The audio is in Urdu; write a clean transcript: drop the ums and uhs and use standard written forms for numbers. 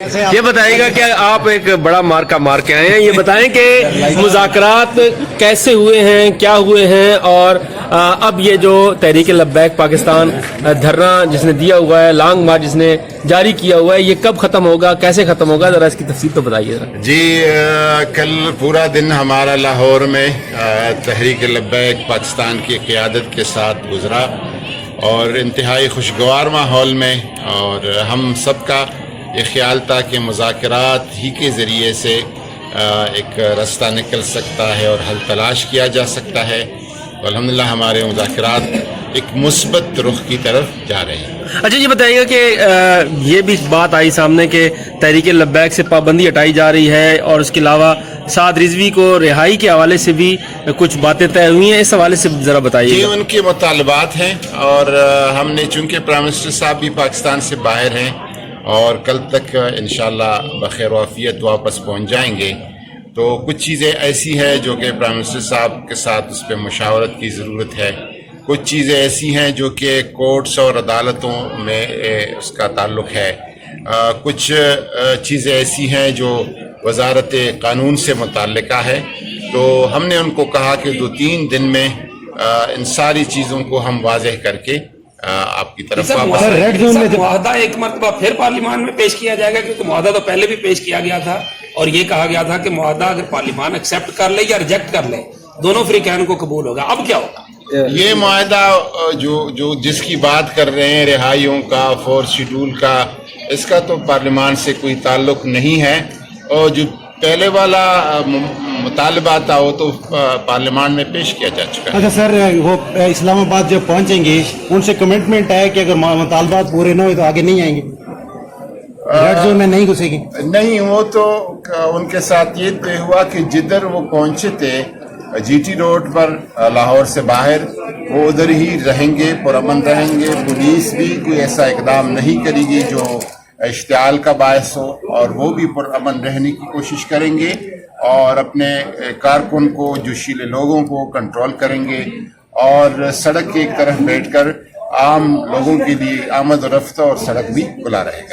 یہ بتائیے گا کہ آپ ایک بڑا مارکہ مار کے آئے ہیں، یہ بتائیں کہ مذاکرات کیسے ہوئے ہیں، کیا ہوئے ہیں، اور اب یہ جو تحریک لبیک پاکستان دھرنا جس نے دیا ہوا ہے، لانگ مارچ جس نے جاری کیا ہوا ہے، یہ کب ختم ہوگا، کیسے ختم ہوگا، ذرا اس کی تفصیل تو بتائیے ذرا۔ جی کل پورا دن ہمارا لاہور میں تحریک لبیک پاکستان کی قیادت کے ساتھ گزرا اور انتہائی خوشگوار ماحول میں، اور ہم سب کا یہ خیال تھا کہ مذاکرات ہی کے ذریعے سے ایک رستہ نکل سکتا ہے اور حل تلاش کیا جا سکتا ہے۔ الحمدللہ ہمارے مذاکرات ایک مثبت رخ کی طرف جا رہے ہیں۔ اچھا یہ بتائیے گا کہ یہ بھی بات آئی سامنے کہ تحریک لبیک سے پابندی ہٹائی جا رہی ہے، اور اس کے علاوہ سعد رضوی کو رہائی کے حوالے سے بھی کچھ باتیں طے ہوئی ہیں، اس حوالے سے ذرا بتائیے۔ یہ ان کے مطالبات ہیں، اور ہم نے چونکہ پرائم منسٹر صاحب بھی پاکستان سے باہر ہیں اور کل تک انشاءاللہ بخیر و عافیت واپس پہنچ جائیں گے، تو کچھ چیزیں ایسی ہیں جو کہ پرائم منسٹر صاحب کے ساتھ اس پہ مشاورت کی ضرورت ہے، کچھ چیزیں ایسی ہیں جو کہ کورٹس اور عدالتوں میں اس کا تعلق ہے، کچھ چیزیں ایسی ہیں جو وزارت قانون سے متعلقہ ہے، تو ہم نے ان کو کہا کہ 2-3 دن میں ان ساری چیزوں کو ہم واضح کر کے آپ کی طرف واپس۔ معاہدہ ایک مرتبہ پھر پارلیمان میں پیش کیا جائے گا، کیونکہ معاہدہ تو پہلے بھی پیش کیا گیا تھا، اور یہ کہا گیا تھا کہ معاہدہ اگر پارلیمان ایکسیپٹ کر لے یا ریجیکٹ کر لے، دونوں فریقین کو قبول ہوگا۔ اب کیا ہوگا؟ یہ معاہدہ جو جس کی بات کر رہے ہیں، رہائیوں کا، 4 شیڈول کا، اس کا تو پارلیمان سے کوئی تعلق نہیں ہے، اور جو پہلے والا مطالبہ تھا وہ تو پارلیمان میں پیش کیا جا چکا ہے۔ اچھا سر، وہ اسلام آباد جب پہنچیں گے ان سے کمٹمنٹ ہے کہ اگر مطالبات پورے نہ ہوئے تو آگے نہیں آئیں گے، ریڈ زون میں نہیں گھسے گی؟ نہیں، وہ تو ان کے ساتھ یہ طے ہوا کہ جدھر وہ پہنچے تھے جی ٹی روڈ پر لاہور سے باہر، وہ ادھر ہی رہیں گے، پرامن رہیں گے، پولیس بھی کوئی ایسا اقدام نہیں کرے گی جو اشتعال کا باعث ہو، اور وہ بھی پرامن رہنے کی کوشش کریں گے، اور اپنے کارکن کو، جوشیلے لوگوں کو کنٹرول کریں گے، اور سڑک کے ایک طرف بیٹھ کر عام لوگوں کے لیے آمد و رفت اور سڑک بھی کھلا رہے گا۔